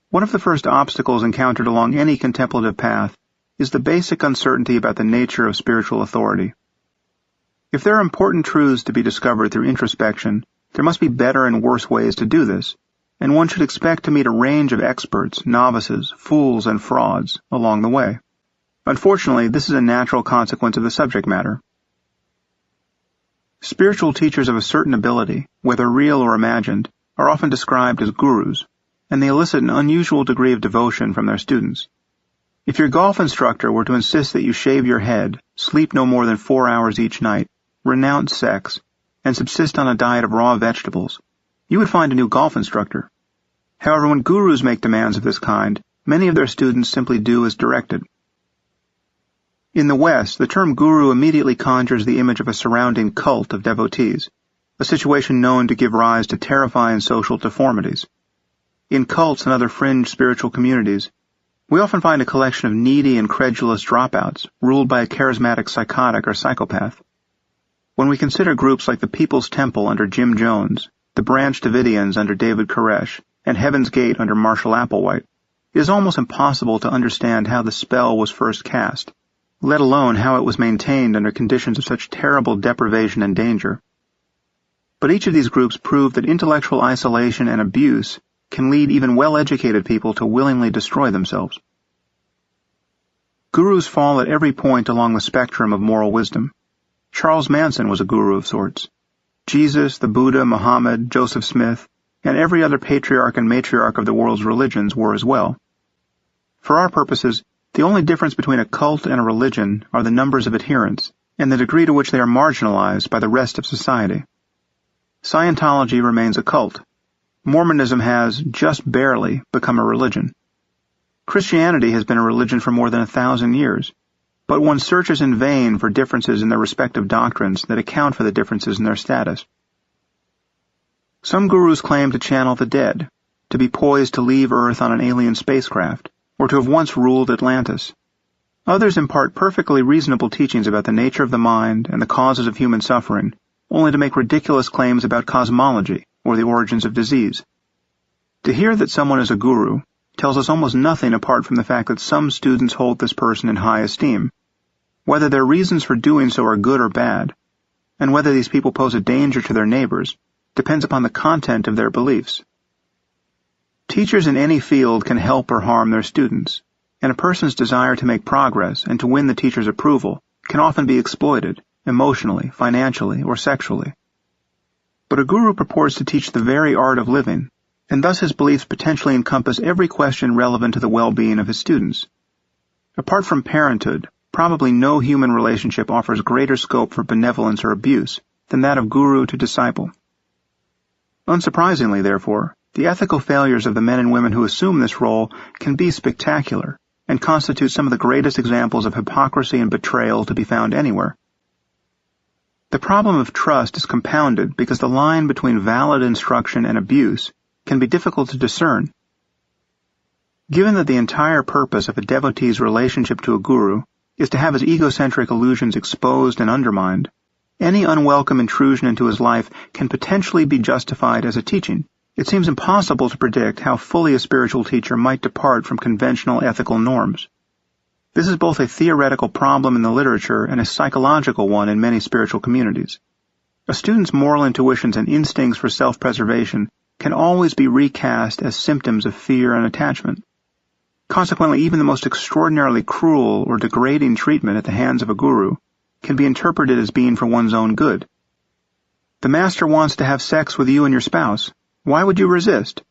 One of the first obstacles encountered along any contemplative path is the basic uncertainty about the nature of spiritual authority. If there are important truths to be discovered through introspection, there must be better and worse ways to do this, and one should expect to meet a range of experts, novices, fools, and frauds along the way. Unfortunately, this is a natural consequence of the subject matter. Spiritual teachers of a certain ability, whether real or imagined, are often described as gurus, and they elicit an unusual degree of devotion from their students. If your golf instructor were to insist that you shave your head, sleep no more than 4 hours each night, renounce sex, and subsist on a diet of raw vegetables, you would find a new golf instructor. However, when gurus make demands of this kind, many of their students simply do as directed. In the West, the term guru immediately conjures the image of a surrounding cult of devotees, a situation known to give rise to terrifying social deformities. In cults and other fringe spiritual communities, we often find a collection of needy and credulous dropouts, ruled by a charismatic psychotic or psychopath. When we consider groups like the People's Temple under Jim Jones, the Branch Davidians under David Koresh, and Heaven's Gate under Marshall Applewhite, it is almost impossible to understand how the spell was first cast, let alone how it was maintained under conditions of such terrible deprivation and danger. But each of these groups proved that intellectual isolation and abuse can lead even well-educated people to willingly destroy themselves. Gurus fall at every point along the spectrum of moral wisdom. Charles Manson was a guru of sorts. Jesus, the Buddha, Muhammad, Joseph Smith, and every other patriarch and matriarch of the world's religions were as well. For our purposes, the only difference between a cult and a religion are the numbers of adherents and the degree to which they are marginalized by the rest of society. Scientology remains a cult. Mormonism has, just barely, become a religion. Christianity has been a religion for more than 1,000 years, but one searches in vain for differences in their respective doctrines that account for the differences in their status. Some gurus claim to channel the dead, to be poised to leave Earth on an alien spacecraft, or to have once ruled Atlantis. Others impart perfectly reasonable teachings about the nature of the mind and the causes of human suffering, only to make ridiculous claims about cosmology or the origins of disease. To hear that someone is a guru tells us almost nothing apart from the fact that some students hold this person in high esteem. Whether their reasons for doing so are good or bad, and whether these people pose a danger to their neighbors, depends upon the content of their beliefs. Teachers in any field can help or harm their students, and a person's desire to make progress and to win the teacher's approval can often be exploited, emotionally, financially, or sexually. But a guru purports to teach the very art of living, and thus his beliefs potentially encompass every question relevant to the well-being of his students. Apart from parenthood, probably no human relationship offers greater scope for benevolence or abuse than that of guru to disciple. Unsurprisingly, therefore, the ethical failures of the men and women who assume this role can be spectacular and constitute some of the greatest examples of hypocrisy and betrayal to be found anywhere. The problem of trust is compounded because the line between valid instruction and abuse can be difficult to discern. Given that the entire purpose of a devotee's relationship to a guru is to have his egocentric illusions exposed and undermined, any unwelcome intrusion into his life can potentially be justified as a teaching. It seems impossible to predict how fully a spiritual teacher might depart from conventional ethical norms. This is both a theoretical problem in the literature and a psychological one in many spiritual communities. A student's moral intuitions and instincts for self-preservation can always be recast as symptoms of fear and attachment. Consequently, even the most extraordinarily cruel or degrading treatment at the hands of a guru can be interpreted as being for one's own good. The master wants to have sex with you and your spouse. Why would you resist?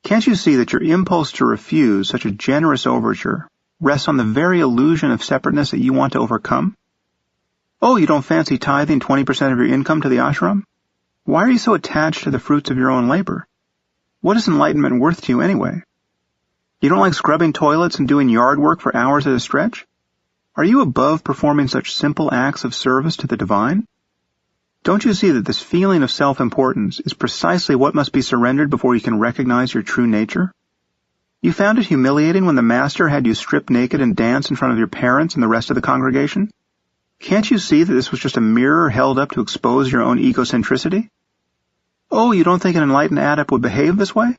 Can't you see that your impulse to refuse such a generous overture rests on the very illusion of separateness that you want to overcome? Oh, you don't fancy tithing 20% of your income to the ashram? Why are you so attached to the fruits of your own labor? What is enlightenment worth to you anyway? You don't like scrubbing toilets and doing yard work for hours at a stretch? Are you above performing such simple acts of service to the divine? Don't you see that this feeling of self-importance is precisely what must be surrendered before you can recognize your true nature? You found it humiliating when the master had you strip naked and dance in front of your parents and the rest of the congregation? Can't you see that this was just a mirror held up to expose your own egocentricity? Oh, you don't think an enlightened adept would behave this way?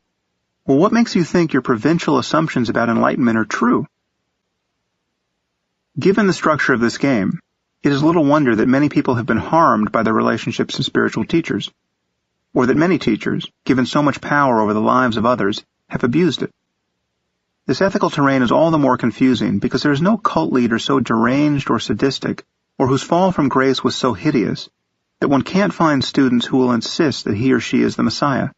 Well, what makes you think your provincial assumptions about enlightenment are true? Given the structure of this game, it is little wonder that many people have been harmed by their relationships to spiritual teachers, or that many teachers, given so much power over the lives of others, have abused it. This ethical terrain is all the more confusing because there is no cult leader so deranged or sadistic, or whose fall from grace was so hideous, that one can't find students who will insist that he or she is the Messiah.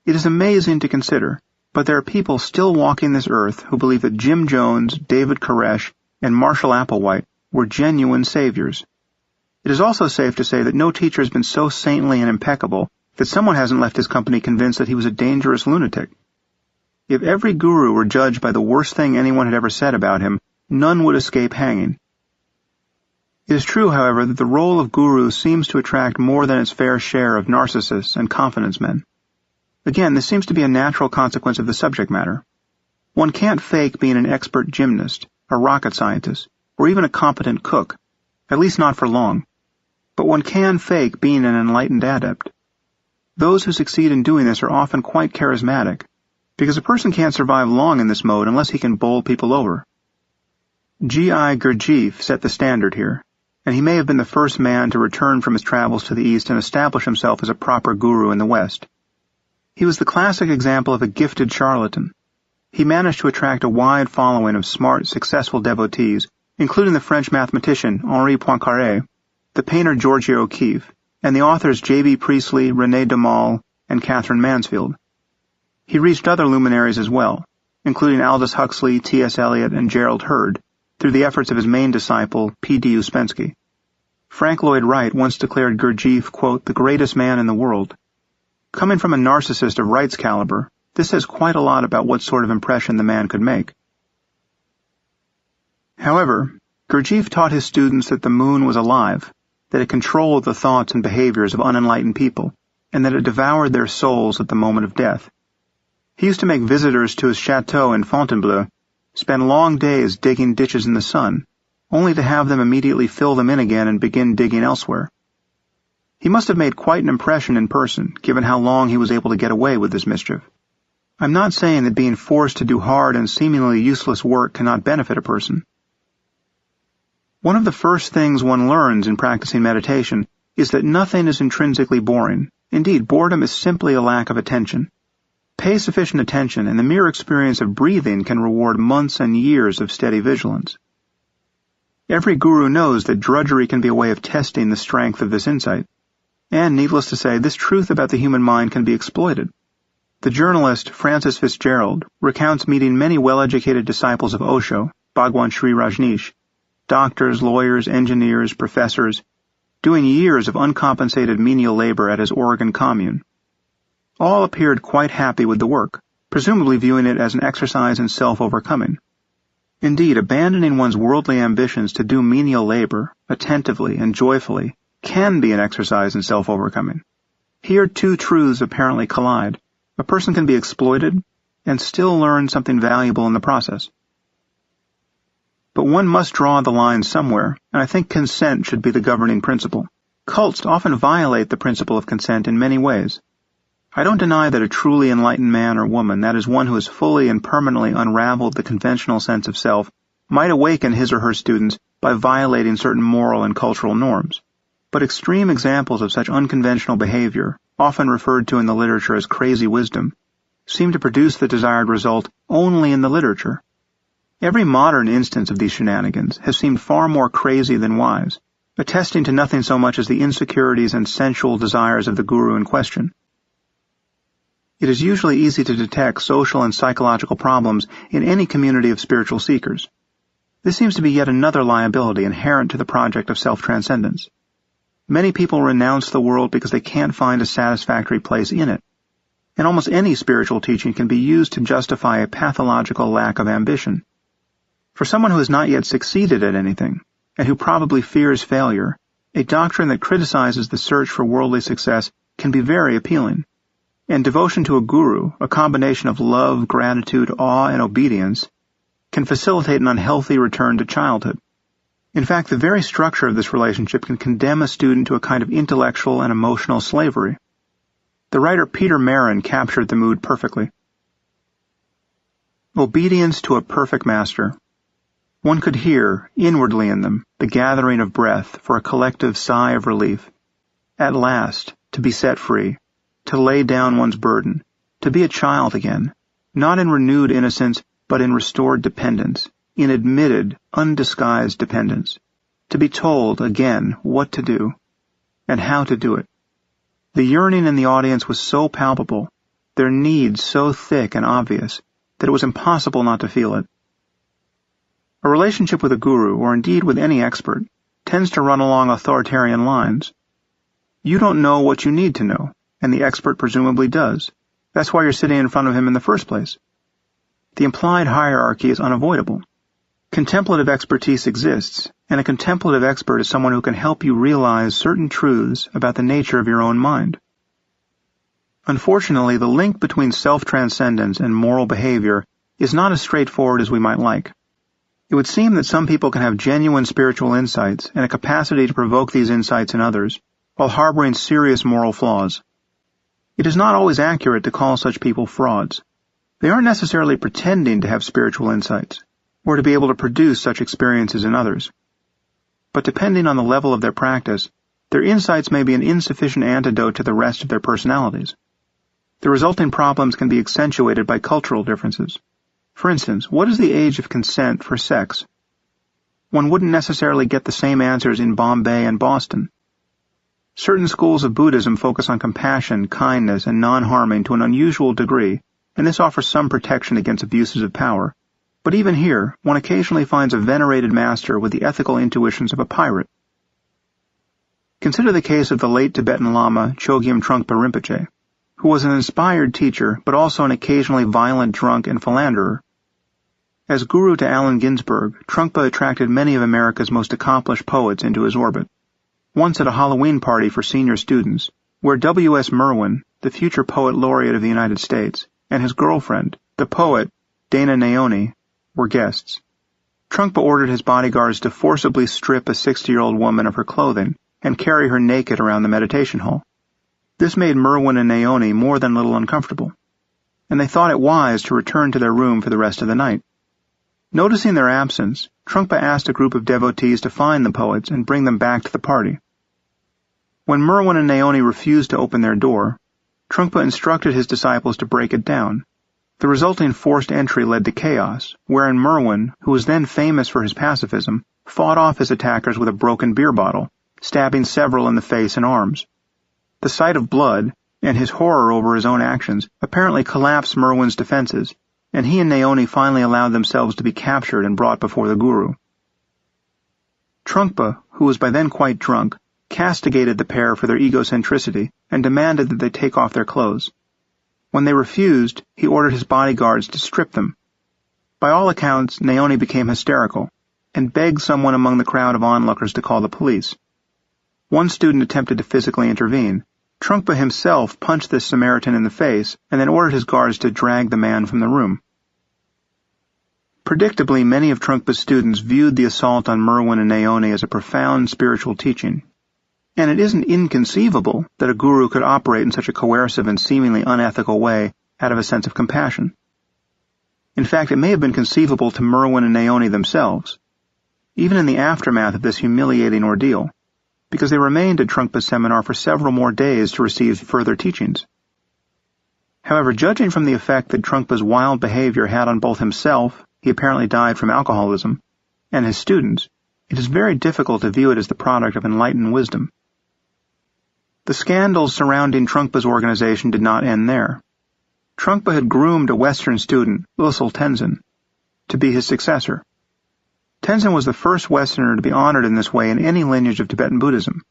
It is amazing to consider, but there are people still walking this earth who believe that Jim Jones, David Koresh, and Marshall Applewhite were genuine saviors. It is also safe to say that no teacher has been so saintly and impeccable that someone hasn't left his company convinced that he was a dangerous lunatic. If every guru were judged by the worst thing anyone had ever said about him, none would escape hanging. It is true, however, that the role of guru seems to attract more than its fair share of narcissists and confidence men. Again, this seems to be a natural consequence of the subject matter. One can't fake being an expert gymnast, a rocket scientist, or even a competent cook, at least not for long. But one can fake being an enlightened adept. Those who succeed in doing this are often quite charismatic, because a person can't survive long in this mode unless he can bowl people over. G.I. Gurdjieff set the standard here, and he may have been the first man to return from his travels to the East and establish himself as a proper guru in the West. He was the classic example of a gifted charlatan. He managed to attract a wide following of smart, successful devotees, including the French mathematician Henri Poincaré, the painter Georgia O'Keeffe, and the authors J.B. Priestley, René Daumal, and Catherine Mansfield. He reached other luminaries as well, including Aldous Huxley, T.S. Eliot, and Gerald Hurd, through the efforts of his main disciple, P.D. Ouspensky. Frank Lloyd Wright once declared Gurdjieff, quote, the greatest man in the world. Coming from a narcissist of Wright's caliber, this says quite a lot about what sort of impression the man could make. However, Gurdjieff taught his students that the moon was alive, that it controlled the thoughts and behaviors of unenlightened people, and that it devoured their souls at the moment of death. He used to make visitors to his chateau in Fontainebleau spend long days digging ditches in the sun, only to have them immediately fill them in again and begin digging elsewhere. He must have made quite an impression in person, given how long he was able to get away with this mischief. I'm not saying that being forced to do hard and seemingly useless work cannot benefit a person. One of the first things one learns in practicing meditation is that nothing is intrinsically boring. Indeed, boredom is simply a lack of attention. Pay sufficient attention, and the mere experience of breathing can reward months and years of steady vigilance. Every guru knows that drudgery can be a way of testing the strength of this insight. And, needless to say, this truth about the human mind can be exploited. The journalist Francis Fitzgerald recounts meeting many well-educated disciples of Osho, Bhagwan Sri Rajneesh, doctors, lawyers, engineers, professors, doing years of uncompensated menial labor at his Oregon commune. All appeared quite happy with the work, presumably viewing it as an exercise in self-overcoming. Indeed, abandoning one's worldly ambitions to do menial labor, attentively and joyfully, can be an exercise in self-overcoming. Here two truths apparently collide. A person can be exploited and still learn something valuable in the process. But one must draw the line somewhere, and I think consent should be the governing principle. Cults often violate the principle of consent in many ways. I don't deny that a truly enlightened man or woman, that is one who has fully and permanently unraveled the conventional sense of self, might awaken his or her students by violating certain moral and cultural norms. But extreme examples of such unconventional behavior, often referred to in the literature as crazy wisdom, seem to produce the desired result only in the literature. Every modern instance of these shenanigans has seemed far more crazy than wise, attesting to nothing so much as the insecurities and sensual desires of the guru in question. It is usually easy to detect social and psychological problems in any community of spiritual seekers. This seems to be yet another liability inherent to the project of self-transcendence. Many people renounce the world because they can't find a satisfactory place in it. And almost any spiritual teaching can be used to justify a pathological lack of ambition. For someone who has not yet succeeded at anything, and who probably fears failure, a doctrine that criticizes the search for worldly success can be very appealing. And devotion to a guru, a combination of love, gratitude, awe, and obedience, can facilitate an unhealthy return to childhood. In fact, the very structure of this relationship can condemn a student to a kind of intellectual and emotional slavery. The writer Peter Marin captured the mood perfectly. Obedience to a perfect master. One could hear, inwardly in them, the gathering of breath for a collective sigh of relief. At last, to be set free, to lay down one's burden, to be a child again, not in renewed innocence, but in restored dependence, in admitted, undisguised dependence, to be told again what to do, and how to do it. The yearning in the audience was so palpable, their need so thick and obvious, that it was impossible not to feel it. A relationship with a guru, or indeed with any expert, tends to run along authoritarian lines. You don't know what you need to know, and the expert presumably does. That's why you're sitting in front of him in the first place. The implied hierarchy is unavoidable. Contemplative expertise exists, and a contemplative expert is someone who can help you realize certain truths about the nature of your own mind. Unfortunately, the link between self-transcendence and moral behavior is not as straightforward as we might like. It would seem that some people can have genuine spiritual insights and a capacity to provoke these insights in others, while harboring serious moral flaws. It is not always accurate to call such people frauds. They aren't necessarily pretending to have spiritual insights, or to be able to produce such experiences in others. But depending on the level of their practice, their insights may be an insufficient antidote to the rest of their personalities. The resulting problems can be accentuated by cultural differences. For instance, what is the age of consent for sex? One wouldn't necessarily get the same answers in Bombay and Boston. Certain schools of Buddhism focus on compassion, kindness, and non-harming to an unusual degree, and this offers some protection against abuses of power. But even here, one occasionally finds a venerated master with the ethical intuitions of a pirate. Consider the case of the late Tibetan Lama Chogyam Trungpa Rinpoche, who was an inspired teacher, but also an occasionally violent drunk and philanderer. As guru to Allen Ginsberg, Trungpa attracted many of America's most accomplished poets into his orbit. Once at a Halloween party for senior students, where W.S. Merwin, the future poet laureate of the United States, and his girlfriend, the poet Dana Naoni, were guests, Trungpa ordered his bodyguards to forcibly strip a 60-year-old woman of her clothing and carry her naked around the meditation hall. This made Merwin and Naoni more than a little uncomfortable, and they thought it wise to return to their room for the rest of the night. Noticing their absence, Trungpa asked a group of devotees to find the poets and bring them back to the party. When Merwin and Naoni refused to open their door, Trungpa instructed his disciples to break it down. The resulting forced entry led to chaos, wherein Merwin, who was then famous for his pacifism, fought off his attackers with a broken beer bottle, stabbing several in the face and arms. The sight of blood, and his horror over his own actions, apparently collapsed Merwin's defenses, and he and Naoni finally allowed themselves to be captured and brought before the guru. Trungpa, who was by then quite drunk, castigated the pair for their egocentricity and demanded that they take off their clothes. When they refused, he ordered his bodyguards to strip them. By all accounts, Naoni became hysterical and begged someone among the crowd of onlookers to call the police. One student attempted to physically intervene. Trungpa himself punched this Samaritan in the face and then ordered his guards to drag the man from the room. Predictably, many of Trungpa's students viewed the assault on Merwin and Naoni as a profound spiritual teaching. And it isn't inconceivable that a guru could operate in such a coercive and seemingly unethical way out of a sense of compassion. In fact, it may have been conceivable to Merwin and Naoni themselves, even in the aftermath of this humiliating ordeal, because they remained at Trungpa's seminar for several more days to receive further teachings. However, judging from the effect that Trungpa's wild behavior had on both himself, he apparently died from alcoholism, and his students, it is very difficult to view it as the product of enlightened wisdom. The scandals surrounding Trungpa's organization did not end there. Trungpa had groomed a Western student, Losel Tenzin, to be his successor. Tenzin was the first Westerner to be honored in this way in any lineage of Tibetan Buddhism.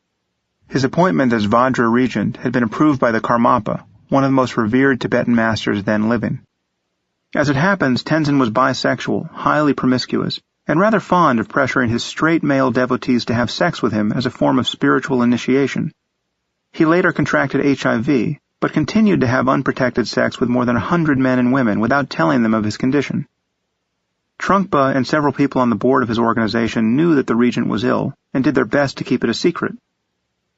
His appointment as Vajra regent had been approved by the Karmapa, one of the most revered Tibetan masters then living. As it happens, Tenzin was bisexual, highly promiscuous, and rather fond of pressuring his straight male devotees to have sex with him as a form of spiritual initiation. He later contracted HIV, but continued to have unprotected sex with more than 100 men and women without telling them of his condition. Trungpa and several people on the board of his organization knew that the regent was ill and did their best to keep it a secret.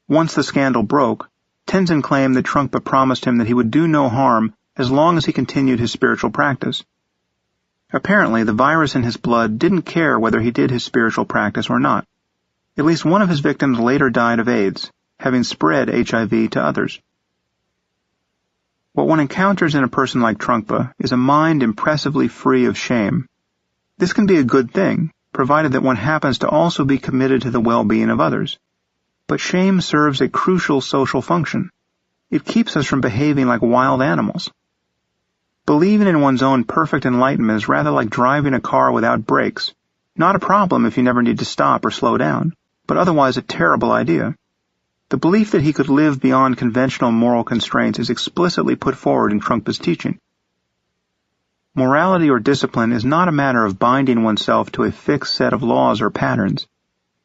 Once the scandal broke, Tenzin claimed that Trungpa promised him that he would do no harm as long as he continued his spiritual practice. Apparently, the virus in his blood didn't care whether he did his spiritual practice or not. At least one of his victims later died of AIDS, having spread HIV to others. What one encounters in a person like Trungpa is a mind impressively free of shame. This can be a good thing, provided that one happens to also be committed to the well-being of others. But shame serves a crucial social function. It keeps us from behaving like wild animals. Believing in one's own perfect enlightenment is rather like driving a car without brakes. Not a problem if you never need to stop or slow down, but otherwise a terrible idea. The belief that he could live beyond conventional moral constraints is explicitly put forward in Trungpa's teaching. Morality or discipline is not a matter of binding oneself to a fixed set of laws or patterns.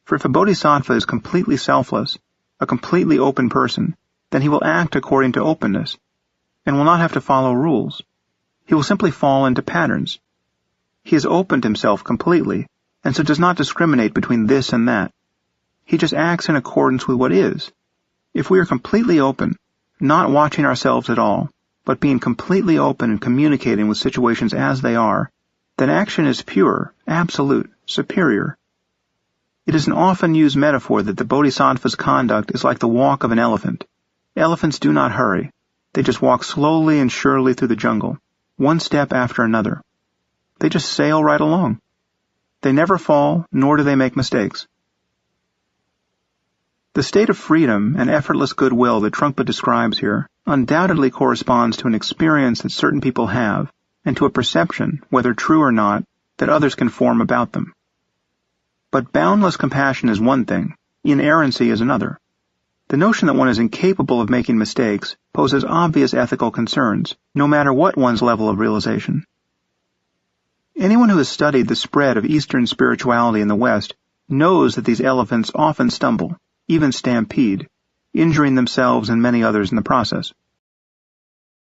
For if a bodhisattva is completely selfless, a completely open person, then he will act according to openness, and will not have to follow rules. He will simply fall into patterns. He has opened himself completely, and so does not discriminate between this and that. He just acts in accordance with what is. If we are completely open, not watching ourselves at all, but being completely open and communicating with situations as they are, then action is pure, absolute, superior. It is an often used metaphor that the bodhisattva's conduct is like the walk of an elephant. Elephants do not hurry. They just walk slowly and surely through the jungle, one step after another. They just sail right along. They never fall, nor do they make mistakes. The state of freedom and effortless goodwill that Trungpa describes here undoubtedly corresponds to an experience that certain people have, and to a perception, whether true or not, that others can form about them. But boundless compassion is one thing, inerrancy is another. The notion that one is incapable of making mistakes poses obvious ethical concerns, no matter what one's level of realization. Anyone who has studied the spread of Eastern spirituality in the West knows that these elephants often stumble, even stampede, injuring themselves and many others in the process.